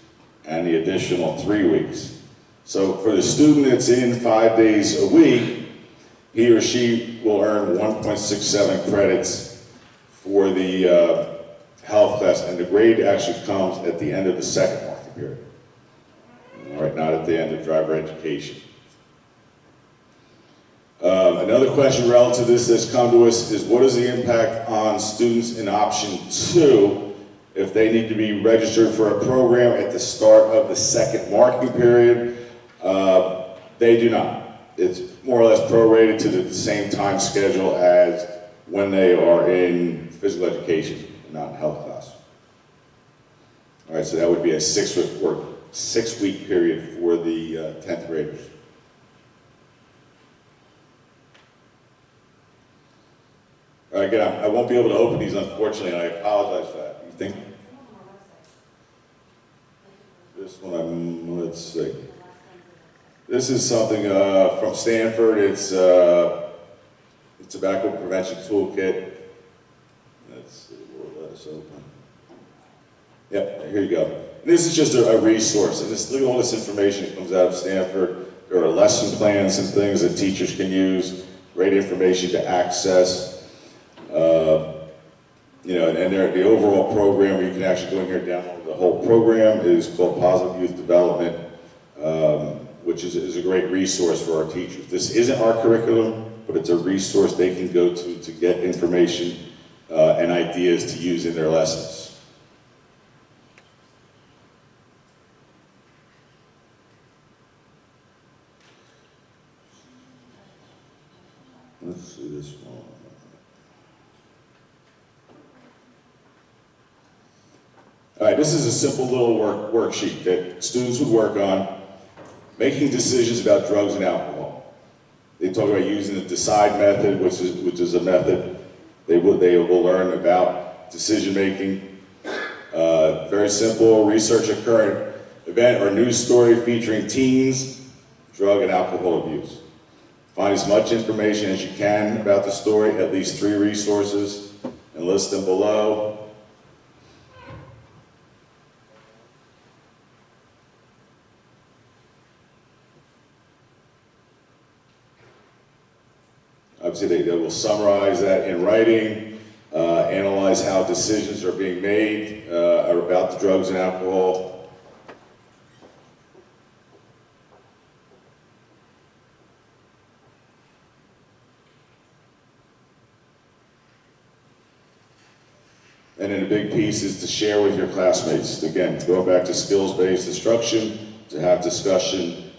and the additional 3 weeks. So for the student that's in 5 days a week, he or she will earn 1.67 credits for the health class, and the grade actually comes at the end of the second marking period. All right, not at the end of driver education. Another question relative to this that's come to us is, what is the impact on students in option 2 if they need to be registered for a program at the start of the second marking period? They do not. It's more or less prorated to the same time schedule as when they are in physical education, not in health class. All right, so that would be a 6-week period for the 10th graders. All right, again, I won't be able to open these, unfortunately, and I apologize for that. You think? This one, let's see. This is something from Stanford. It's tobacco prevention toolkit. Let's see, we'll let us open. Yep, here you go. This is just a resource, and look at all this information that comes out of Stanford. There are lesson plans and things that teachers can use, great information to access. You know, and the overall program, where you can actually go in here and download the whole program, is called Positive Youth Development, which is a great resource for our teachers. This isn't our curriculum, but it's a resource they can go to get information and ideas to use in their lessons. Let's see this one. All right, this is a simple little worksheet that students would work on, making decisions about drugs and alcohol. They talk about using the DECIDE method, which is a method they will learn about decision making. Very simple, research a current event or news story featuring teens, drug and alcohol abuse. Find as much information as you can about the story, at least 3 resources, and list them below. Obviously, they will summarize that in writing, analyze how decisions are being made about the drugs and alcohol. And then a big piece is to share with your classmates. Again, going back to skills-based instruction, to have discussion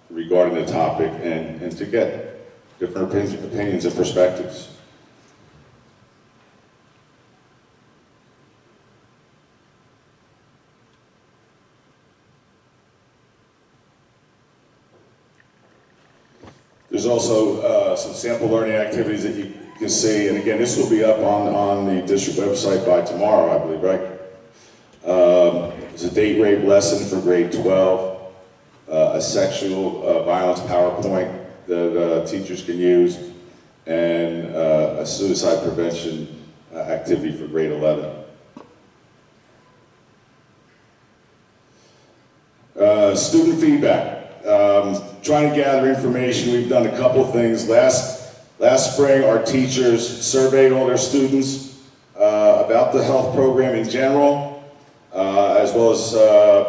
regarding the topic and to get different opinions and perspectives. There's also some sample learning activities that you can see, and again, this will be up on the district website by tomorrow, I believe, right? There's a date rape lesson for grade 12, a sexual violence PowerPoint that teachers can use, and a suicide prevention activity for grade 11. Student feedback. Trying to gather information. We've done a couple things. Last spring, our teachers surveyed all their students about the health program in general, as well as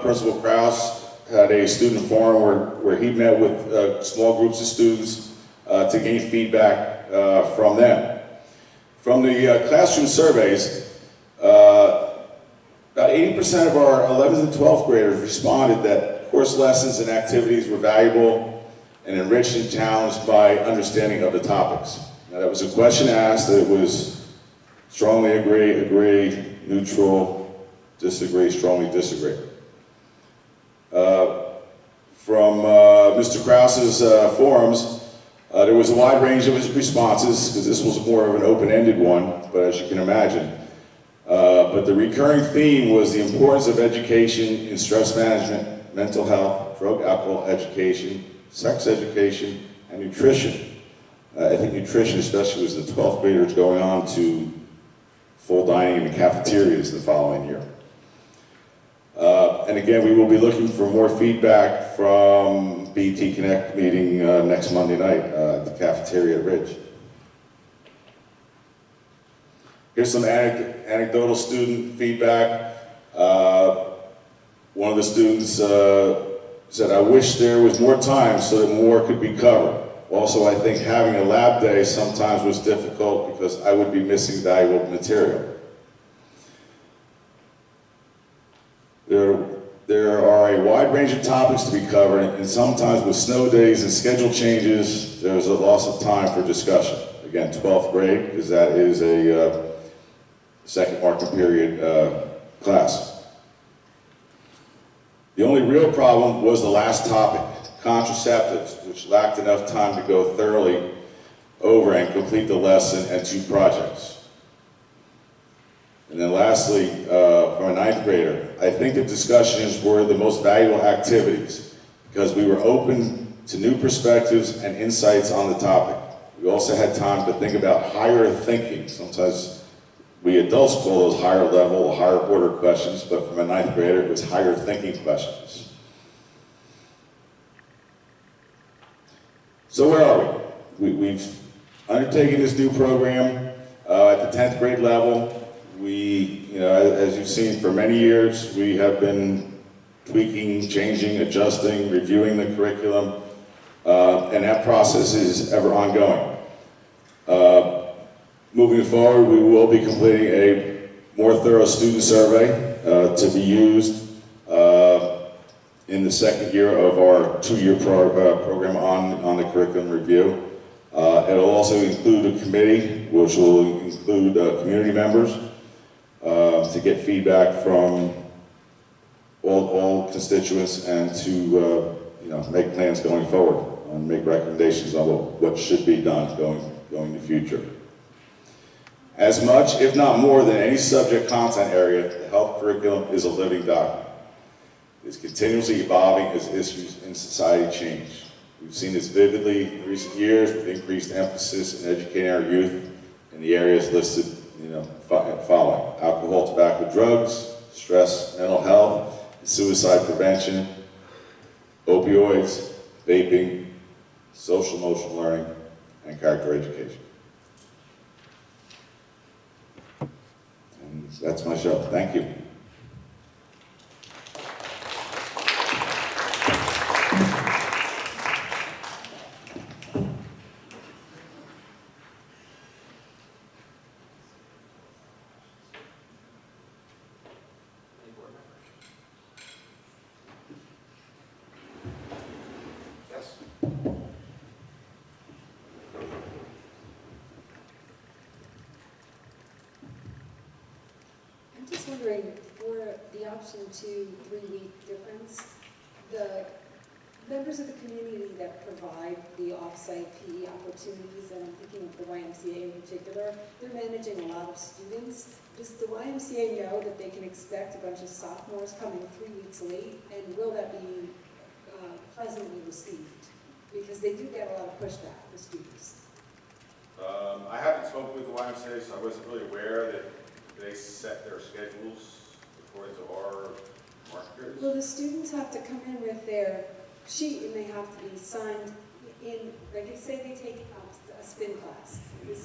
Principal Krause had a student forum where he met with small groups of students to gain feedback from them. From the classroom surveys, about 80% of our 11th and 12th graders responded that course lessons and activities were valuable and enriched and challenged by understanding of the topics. Now, that was a question asked. It was strongly agree, neutral, disagree, strongly disagree. From Mr. Krause's forums, there was a wide range of his responses, because this was more of an open-ended one, but as you can imagine. But the recurring theme was the importance of education in stress management, mental health, drug, alcohol education, sex education, and nutrition. I think nutrition, especially as the 12th graders going on to full dining in the cafeterias the following year. And again, we will be looking for more feedback from BT Connect meeting next Monday night at the cafeteria at Ridge. Here's some anecdotal student feedback. One of the students said, I wish there was more time so that more could be covered. Also, I think having a lab day sometimes was difficult because I would be missing valuable material. There are a wide range of topics to be covered, and sometimes with snow days and schedule changes, there's a loss of time for discussion. Again, 12th grade, because that is a second marking period class. The only real problem was the last topic, contraceptives, which lacked enough time to go thoroughly over and complete the lesson and 2 projects. And then lastly, from a 9th grader, I think the discussions were the most valuable activities because we were open to new perspectives and insights on the topic. We also had time to think about higher thinking. Sometimes we adults call those higher level, higher order questions, but from a 9th grader, it was higher thinking questions. So where are we? We've undertaken this new program at the 10th grade level. We, as you've seen for many years, we have been tweaking, changing, adjusting, reviewing the curriculum, and that process is ever ongoing. Moving forward, we will be completing a more thorough student survey to be used in the second year of our 2-year program on the curriculum review. It'll also include a committee, which will include community members, to get feedback from all constituents and to make plans going forward and make recommendations on what should be done going in the future. As much, if not more, than any subject content area, the health curriculum is a living document. It's continuously evolving as issues in society change. We've seen this vividly in recent years with increased emphasis in educating our youth in the areas listed following: alcohol, tobacco, drugs, stress, mental health, suicide prevention, opioids, vaping, social emotional learning, and character education. And that's my show. Thank you. I'm just wondering, for the option 2 3-week difference, the members of the community that provide the off-site PE opportunities, and I'm thinking of the YMCA in particular, they're managing a lot of students. Does the YMCA know that they can expect a bunch of sophomores coming 3 weeks late, and will that be pleasantly received? Because they do get a lot of pushback with students. I haven't spoken with the YMCA, so I wasn't really aware that they set their schedules according to our markers. Well, the students have to come in with their sheet, and they have to be signed in, like say they take a spin class. The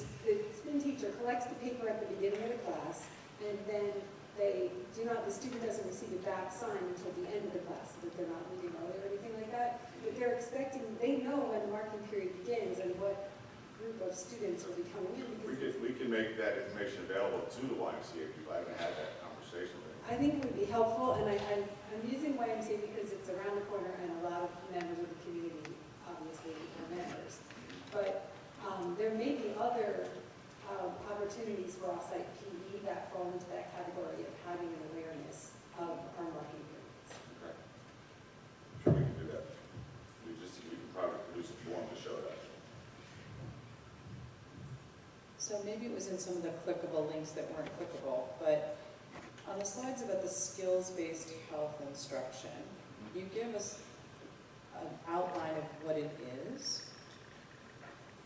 spin teacher collects the paper at the beginning of the class, and then the student doesn't receive it back signed until the end of the class, so that they're not leaving early or anything like that. But they're expecting, they know when the marking period begins and what group of students will be coming in. We can make that information available to the YMCA people. I haven't had that conversation with them. I think it would be helpful, and I'm using YMCA because it's around the corner and a lot of members of the community obviously are members. But there may be other opportunities for off-site PE that fall into that category of having an awareness of our marking periods. Okay. Sure, we can do that. We can probably produce a form to show that. So maybe it was in some of the clickable links that weren't clickable, but on the slides about the skills-based health instruction, you give us an outline of what it is,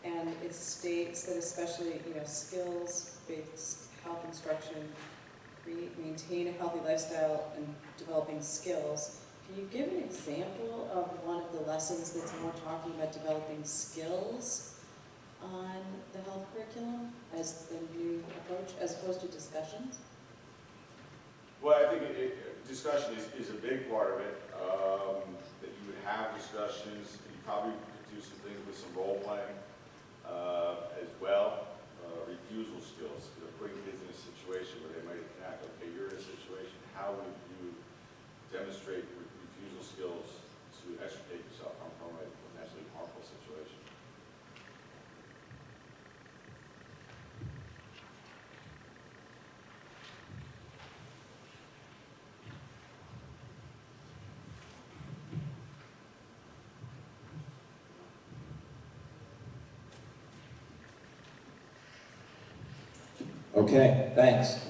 and it states that especially, skills-based health instruction, maintain a healthy lifestyle and developing skills. Can you give an example of one of the lessons that's more talking about developing skills on the health curriculum as the new approach as opposed to discussions? Well, I think discussion is a big part of it, that you would have discussions, you probably could do some things with some role playing as well. Refusal skills, putting kids in a situation where they might act, okay, you're in a situation, how would you demonstrate refusal skills to extricate yourself from a potentially harmful situation? Okay, thanks.